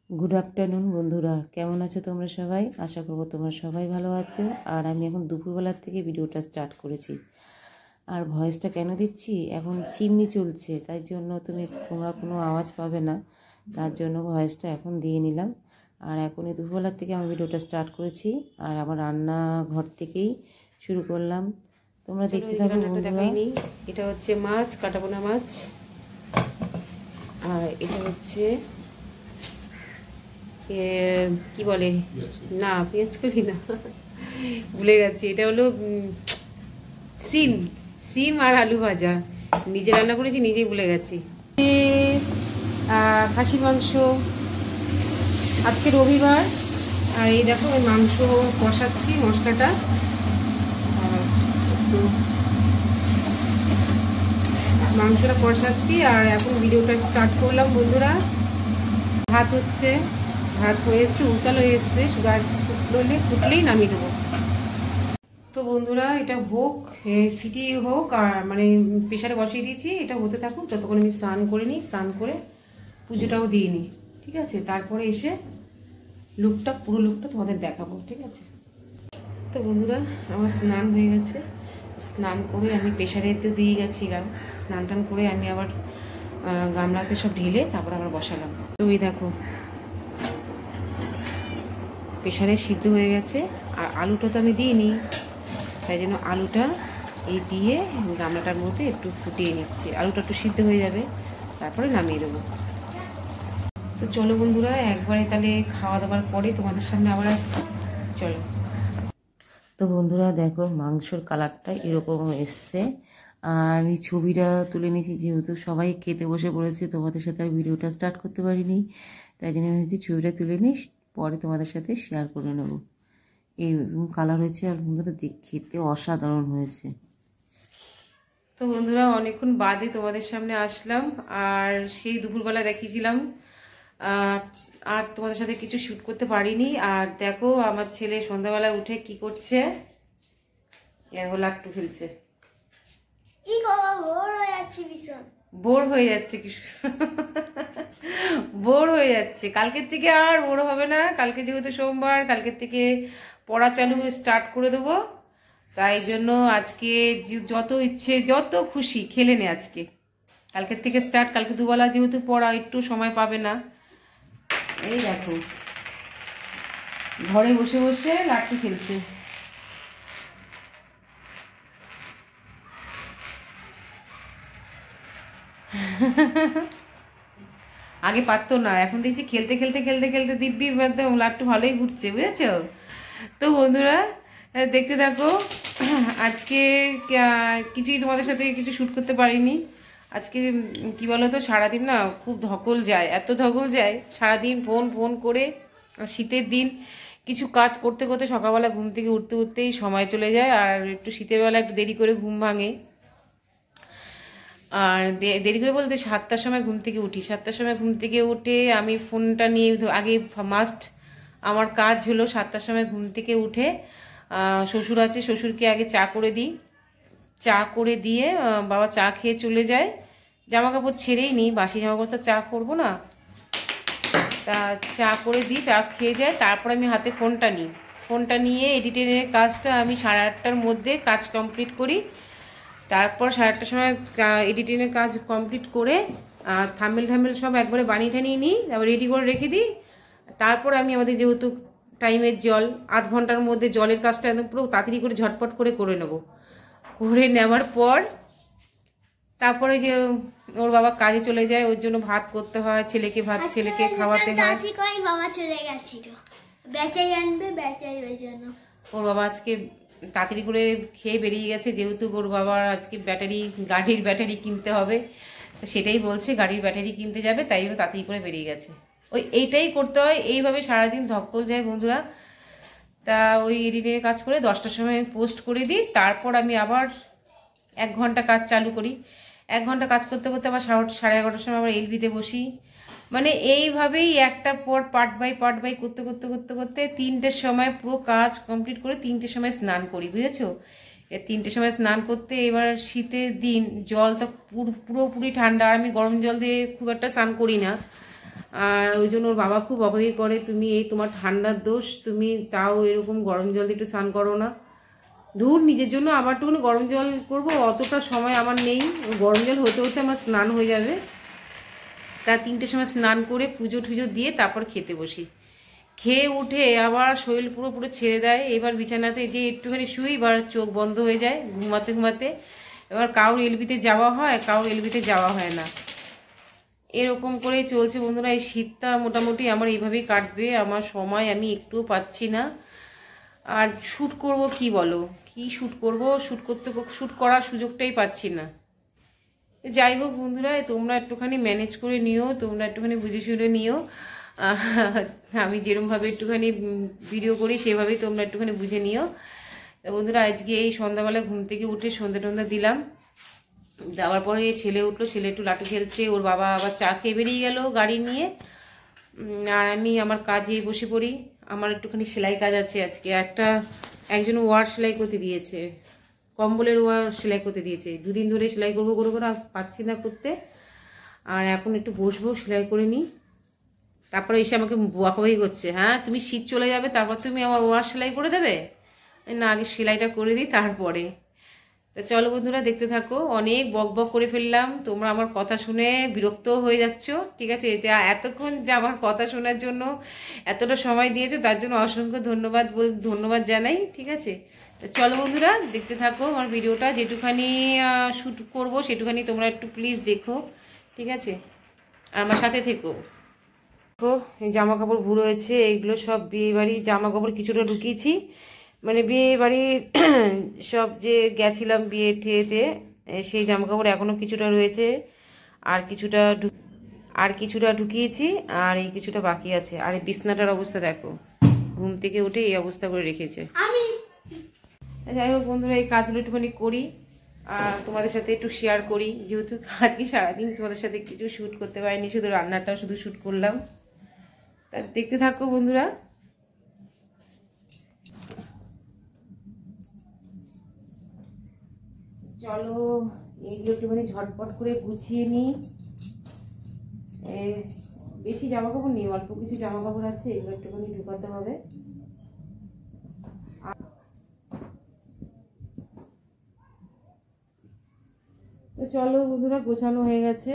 Good afternoon বন্ধুরা, কেমন আছো তোমরা সবাই? আশা করবো তোমরা সবাই ভালো আছো। আর আমি এখন দুপুরবেলার থেকে ভিডিওটা স্টার্ট করেছি। আর ভয়েসটা কেন দিচ্ছি, এখন চিমনি চলছে, তাই জন্য তোমরা কোনো আওয়াজ পাবে না, তার জন্য ভয়েসটা এখন দিয়ে নিলাম। আর এখন এই দুপুরবেলার থেকে আমি ভিডিওটা স্টার্ট করেছি, আর আমার রান্নাঘর থেকেই শুরু করলাম। তোমরা দেখতে থাকো বন্ধুরা। এটা হচ্ছে মাছ, কাটাপোনা মাছ, আর এটা হচ্ছে কি বলে না, পেঁয়াজ করি না, ভুলে গেছি। এটা হলো সিম সিম আর আলু ভাজা। নিজে রান্না করেছি, নিজেই ভুলে গেছি। খাসির মাংস, আজকে রবিবার। আর এই দেখো ওই মাংস কষাচ্ছি, মশলাটা একটু মাংসটা কষাচ্ছি। আর এখন ভিডিওটা স্টার্ট করলাম বন্ধুরা। ভাত হচ্ছে, ভাত হয়ে এসছে, উতাল হয়ে এসছে, শুধু আর ফুটলেই নামিয়ে দেবো। তো বন্ধুরা এটা হোক, সিটি হোক, আর মানে প্রেশারে বসিয়ে দিয়েছি, এটা হতে থাকুক। ততক্ষণ আমি স্নান করে নিই, স্নান করে পুজোটাও দিয়ে নিই, ঠিক আছে? তারপরে এসে পুরো লুকটা তোমাদের দেখাবো, ঠিক আছে? তো বন্ধুরা আমার স্নান হয়ে গেছে। স্নান করে আমি প্রেশারে তো দিয়ে গেছি গান, স্নান টান করে আমি আবার গামলাতে সব ঢেলে তারপর আবার বসালাম। তো ওই দেখো প্রেশারে সিদ্ধ হয়ে গেছে। আর আলুটা তো আমি দিইনি, তাই জন্য আলুটা এই দিয়ে গামলাটার মধ্যে একটু ফুটিয়ে নিচ্ছি। আলুটা একটু সিদ্ধ হয়ে যাবে, তারপরে নামিয়ে দেবো। তো চলো বন্ধুরা, একবারে তাহলে খাওয়া দাওয়ার পরে তোমাদের সামনে আবার আসছি, চলো। তো বন্ধুরা দেখো মাংসর কালারটা এরকম এসছে। আর আমি ছবিটা তুলে নিয়েছি, যেহেতু সবাই খেতে বসে পড়েছে, তোমাদের সাথে আর ভিডিওটা স্টার্ট করতে পারিনি, তাই জন্য ভেবেছি ছবিটা তুলে নিই, পরে তোমাদের সাথে শেয়ার করে নেব। এইরকম কালার হয়েছে, আর বন্ধুরা খেতে অসাধারণ হয়েছে। তো বন্ধুরা অনেকক্ষণ বাদে তোমাদের সামনে আসলাম। আর সেই দুপুরবেলা দেখিয়েছিলাম, আর তোমাদের সাথে কিছু শ্যুট করতে পারিনি। আর দেখো আমার ছেলে সন্ধ্যাবেলা উঠে কি করছে, লাট্টু খেলছে। বোর হয়ে যাচ্ছে, কি বোর হয়ে যাচ্ছে। কালকের থেকে আর বোর হবে না, কালকে যেহেতু সোমবার, কালকের থেকে পড়া চালু স্টার্ট করে দেবো। তাই জন্য আজকে যত ইচ্ছে যত খুশি খেলে নে আজকে, কালকের থেকে স্টার্ট। কালকে দুবেলা যেহেতু পড়া, একটু সময় পাবে না। এই দেখো ঘরে বসে বসে লাট্টু খেলছে। আগে পারতো না, এখন দেখছি খেলতে খেলতে খেলতে খেলতে দিব্যি লাট্টু ভালোই ঘুরছে, বুঝেছো? তো বন্ধুরা দেখতে থাকো। আজকে কিছুই তোমাদের সাথে কিছু শ্যুট করতে পারিনি। আজকে কি বলতো, সারাদিন না খুব ধকল যায়, এত ধকল যায় সারাদিন ফোন ফোন করে। শীতের দিন কিছু কাজ করতে করতে সকালবেলা ঘুম থেকে উঠতে উঠতেই সময় চলে যায়। আর একটু শীতের বেলা একটু দেরি করে ঘুম ভাঙে। আর দেরি করে বলতে 7টার সময় ঘুম থেকে উঠি। 7টার সময় ঘুম থেকে উঠে আমি ফোনটা নিয়ে আগে মাস্ট আমার কাজ হলো 7টার সময় ঘুম থেকে উঠে, শ্বশুর আছে, শ্বশুরকে আগে চা করে দিই। চা করে দিয়ে বাবা চা খেয়ে চলে যায়। জামা কাপড় ছেড়েই নিই, বাসি জামা কাপড় তো চা করবো না, তা চা করে দিই, চা খেয়ে যায়। তারপর আমি হাতে ফোনটা নিই, ফোনটা নিয়ে এডিটিংয়ের কাজটা আমি 8:30টার মধ্যে কাজ কমপ্লিট করি। তারপর 8:30টার সময় এডিটিংয়ের কাজ কমপ্লিট করে থাম্বনেল সব একবারে বানিয়ে টানিয়ে নিই, তারপর রেডি করে রেখে দিই। তারপর আমি আমাদের যেহেতু টাইমের জল, 8 ঘন্টার মধ্যে জলের কাজটা একদম পুরো তাড়াতাড়ি করে ঝটপট করে নেব। করে নেওয়ার পর তারপরে যে ওর বাবা কাজে চলে যায়, ওর জন্য ভাত করতে হয়, ছেলেকে ছেলেকে খাওয়াতে হয়। বাবা চলে গেছিল, ব্যাটারি আনবে, ব্যাটারি ওই জন্য ওর বাবা আজকে তাড়াতাড়ি করে খেয়ে বেরিয়ে গেছে, যেহেতু ওর বাবার আজকে গাড়ির ব্যাটারি কিনতে হবে। তো সেটাই বলছে, গাড়ির ব্যাটারি কিনতে যাবে, তাই জন্য তাড়াতাড়ি করে বেরিয়ে গেছে। এইটাই করতে হয়, এইভাবে সারাদিন ধকল যায় বন্ধুরা। তা ওই এডিটিংয়ের কাজ করে 10টার সময় পোস্ট করে দিই। তারপর আমি আবার 1 ঘন্টা কাজ চালু করি। 1 ঘন্টা কাজ করতে করতে আবার 11:30টার সময় আবার এলবিতে বসি। মানে এইভাবেই একটার পর পার্ট বাই করতে করতে করতে করতে 3টের সময় পুরো কাজ কমপ্লিট করে 3টের সময় স্নান করি, বুঝেছো? 3টের সময় স্নান করতে, এবার শীতের দিন জল তো পুরোপুরি ঠান্ডা, আর আমি গরম জল দিয়ে খুব একটা স্নান করি না। আর ওই জন্য ওর বাবা খুব অবাবই করে, তুমি এই তোমার ঠান্ডার দোষ, তুমি তাও এরকম গরম জল দিয়ে একটু স্নান করো না। ধুর, নিজের জন্য আবারটুকুনি গরম জল করবো, অতটা সময় আমার নেই। গরম জল হতে হতে আমার স্নান হয়ে যাবে। তা 3টের সময় স্নান করে পুজো টুজো দিয়ে তারপর খেতে বসি। খেয়ে উঠে আবার শরীর পুরো পুরো ছেড়ে দেয়। এবার বিছানাতে যে একটুখানি শুই, এবার চোখ বন্ধ হয়ে যায় ঘুমাতে ঘুমাতে। এবার কারোর এলবিতে যাওয়া হয়, কারোর এলবিতে যাওয়া হয় না, এরকম করেই চলছে বন্ধুরা। এই শীতটা মোটামুটি আমার এইভাবেই কাটবে। আমার সময় আমি একটুও পাচ্ছি না। আর শ্যুট করব কি বলো, কি শ্যুট করব, শ্যুট করার সুযোগটাই পাচ্ছি না। যাই হোক বন্ধুরা, তোমরা একটুখানি ম্যানেজ করে নিও, তোমরা একটুখানি বুঝে শুনে নিও। আমি যেরকমভাবে একটুখানি ভিডিও করি সেভাবেই তোমরা একটুখানি বুঝে নিও। তা বন্ধুরা, আজকে এই সন্ধ্যাবেলা ঘুম থেকে উঠে সন্ধ্যা টন্ধা দিলাম, দেওয়ার পরে ছেলে উঠলো, ছেলে একটু লাঠি খেলছে, ওর বাবা আবার চা খেয়ে বেরিয়ে গেল গাড়ি নিয়ে। আর আমি আমার কাজে বসে পড়ি। আমার একটুখানি সেলাই কাজ আছে আজকে। একজন ওয়ার সেলাই করতে দিয়েছে, কম্বলের ওয়ার সেলাই করতে দিয়েছে। 2 দিন ধরে সেলাই করবো করে আর পাচ্ছি না করতে। আর এখন একটু বসবো, সেলাই করে নিই। তারপরে এসে আমাকে বকাবকি করছে, হ্যাঁ তুমি শীত চলে যাবে তারপর তুমি আমার ওয়ার সেলাই করে দেবে। না, আগে সেলাইটা করে দিই তারপরে। তা চলো বন্ধুরা, দেখতে থাকো। অনেক বক বক করে ফেললাম, তোমরা আমার কথা শুনে বিরক্ত হয়ে যাচ্ছ, ঠিক আছে। এতক্ষণ যে আমার কথা শোনার জন্য এতটা সময় দিয়েছো তার জন্য অসংখ্য ধন্যবাদ জানাই, ঠিক আছে। তা চলো বন্ধুরা, দেখতে থাকো আমার ভিডিওটা। যেটুখানি শ্যুট করবো সেটুখানি তোমরা একটু প্লিজ দেখো, ঠিক আছে, আর আমার সাথে থেকো। দেখো, এই জামা কাপড় ভুড়ো হয়েছে, এইগুলো সব বিয়ে বাড়ির জামা কাপড় কিছুটা ঢুকিয়েছি, মানে বিয়ে বাড়ির সব যে গেছিলাম বিয়ে ঠেয়েতে, সেই জামা কাপড় এখনো কিছুটা রয়েছে, আর কিছুটা ঢুকিয়েছি, আর এই কিছুটা বাকি আছে। আর এই বিছনাটার অবস্থা দেখো, ঘুম থেকে উঠে এই অবস্থা করে রেখেছে। যাই হোক বন্ধুরা, এই কাজগুলো একটুখানি করি আর তোমাদের সাথে একটু শেয়ার করি, যেহেতু আজকে সারাদিন তোমাদের সাথে কিছু শ্যুট করতে পারিনি, শুধু রান্নাটাও শুধু শ্যুট করলাম। তা দেখতে থাকো বন্ধুরা। চলো এইগুলো একটুখানি ঝটপট করে গুছিয়ে নিই। বেশি জামা কাপড় নেই, অল্প কিছু জামা কাপড় আছে, এগুলো একটুখানি ঢুকাতে হবে। তো চলো বন্ধুরা, গোছানো হয়ে গেছে।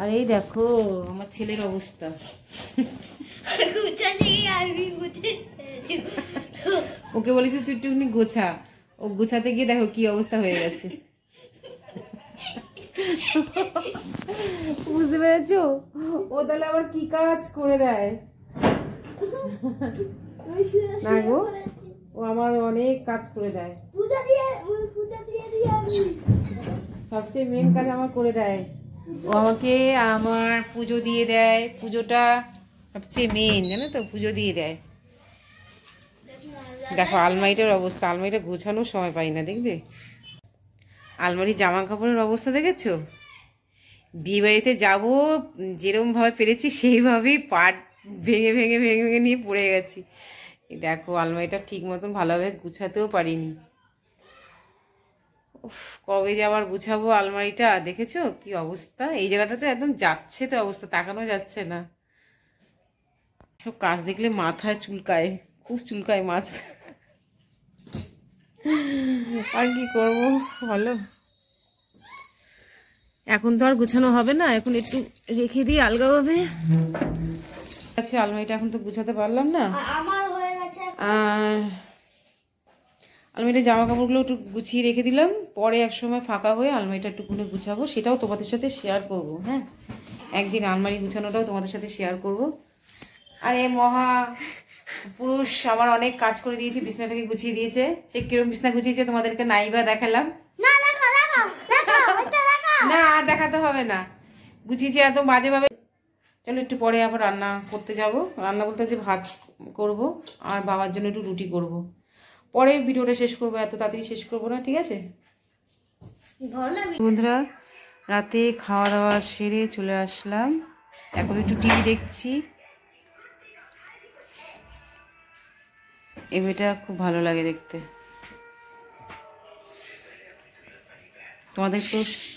আর এই দেখো আমার ছেলের অবস্থা। ওকে বলেছি তুই একটুখানি গোছা, ও গোছাতে গিয়ে দেখো কি অবস্থা হয়ে গেছে। বুঝতে পেরেছো, ও তাহলে আবার কি কাজ করে দেয় না গো, ও আমার অনেক কাজ করে দেয়। সবচেয়ে মেন কাজ আমার করে দেয় ও, আমাকে আমার পুজো দিয়ে দেয়। পুজোটা সবচেয়ে মেন, জানো তো, পুজো দিয়ে দেয়। দেখো আলমারিটার অবস্থা, আলমারিটা গোছানোর সময় পাই না, দেখবে আলমারি জামা কাপড়ের অবস্থা দেখেছো। বিয়ে বাড়িতে যাবো যেরকমভাবে পেরেছি সেইভাবেই পাট ভেঙে ভেঙে ভেঙে ভেঙে নিয়ে পড়ে গেছি। দেখো আলমারিটা ঠিক মতন ভালোভাবে গুছাতেও পারিনি। কবে যে আবার গুছাবো আলমারিটা, দেখেছো কি অবস্থা। এই জায়গাটাতে একদম যাচ্ছে তো অবস্থা, তাকানো যাচ্ছে না। সব কাজ দেখলে মাথায় চুলকায়, খুব চুলকায় মাছ। আর কি করবো বলো, এখন তো আর গুছানো হবে না, এখন একটু রেখে দিই আলগাভাবে। আচ্ছা, আলমারিটা এখন তো গুছাতে পারলাম না। আর আলমারিটা জামা কাপড়গুলো একটু গুছিয়ে রেখে দিলাম, পরে এক সময় ফাঁকা হয়ে আলমারিটা একটুকুনি গুছাবো, সেটাও তোমাদের সাথে শেয়ার করব। হ্যাঁ, একদিন আলমারি গুছানোটাও তোমাদের সাথে শেয়ার করব। আর এই মহা পুরুষ আমার অনেক কাজ করে দিয়েছে, বিছনাটাকে গুছিয়ে দিয়েছে। সে কিরম বিছনা গুছিয়েছে তোমাদেরকে নাইবা দেখালাম না, দেখাতে হবে না, গুছিয়েছে এত বাজেভাবে। চলো একটু পরে আবার রান্না করতে যাব। রান্না বলতে যে ভাত করব আর বাবার জন্য একটু রুটি করব। পরে ভিডিওটা শেষ করবো, এত তাড়াতাড়ি শেষ করবো না, ঠিক আছে বন্ধুরা। রাতে খাওয়া দাওয়া সেরে চলে আসলাম, এখন একটু টিভি দেখছি। এই বইটা খুব ভালো লাগে দেখতে।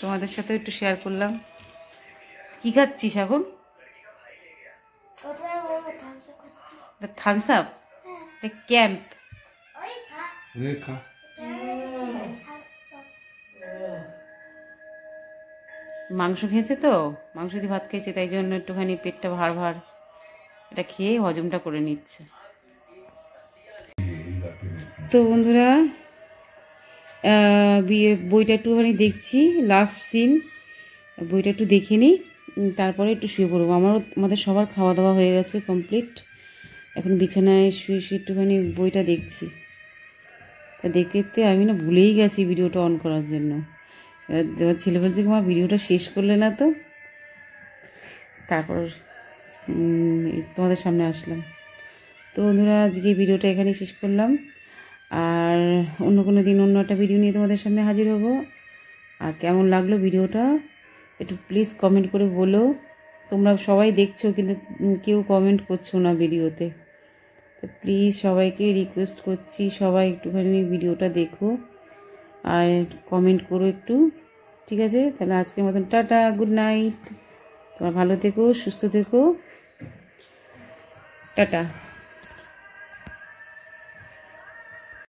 তোমাদের সাথে একটু শেয়ার করলাম। কি খাচ্ছিস এখন? কোথায় বলবো থামস করছি থামস আপ, ক্যাম্প। ওই খা খা মাংস খেয়েছে তো, মাংস দিয়ে ভাত খেয়েছে, তাই জন্য একটুখানি পেটটা ভার ভার, এটা খেয়ে হজমটা করে নিচ্ছে। তো বন্ধুরা বইটা একটুখানি দেখছি, লাস্ট সিন, বইটা একটু দেখে নিই, তারপরে একটু শুয়ে পড়বো। আমাদের সবার খাওয়া দাওয়া হয়ে গেছে কমপ্লিট, এখন বিছানায় শুয়ে শুয়ে একটুখানি বইটা দেখছি। তা দেখতে দেখতে আমি না ভুলেই গেছি ভিডিওটা অন করার জন্য। এবার ছেলে বলছে মা ভিডিওটা শেষ করলে না তো, তারপর তোমাদের সামনে আসলাম। তো বন্ধুরা আজকে ভিডিওটা এখানেই শেষ করলাম, আর অন্য কোনো দিন অন্য একটা ভিডিও নিয়ে তোমাদের সামনে হাজির হব। আর কেমন লাগলো ভিডিওটা একটু প্লিজ কমেন্ট করে বলো। তোমরা সবাই দেখছো কিন্তু কেউ কমেন্ট করছো না ভিডিওতে, তো প্লিজ সবাইকে রিকোয়েস্ট করছি সবাই একটুখানি ভিডিওটা দেখো আর কমেন্ট করো একটু, ঠিক আছে? তাহলে আজকের মতন টাটা, গুড নাইট, তোমরা ভালো থেকো, সুস্থ থেকো, টাটা।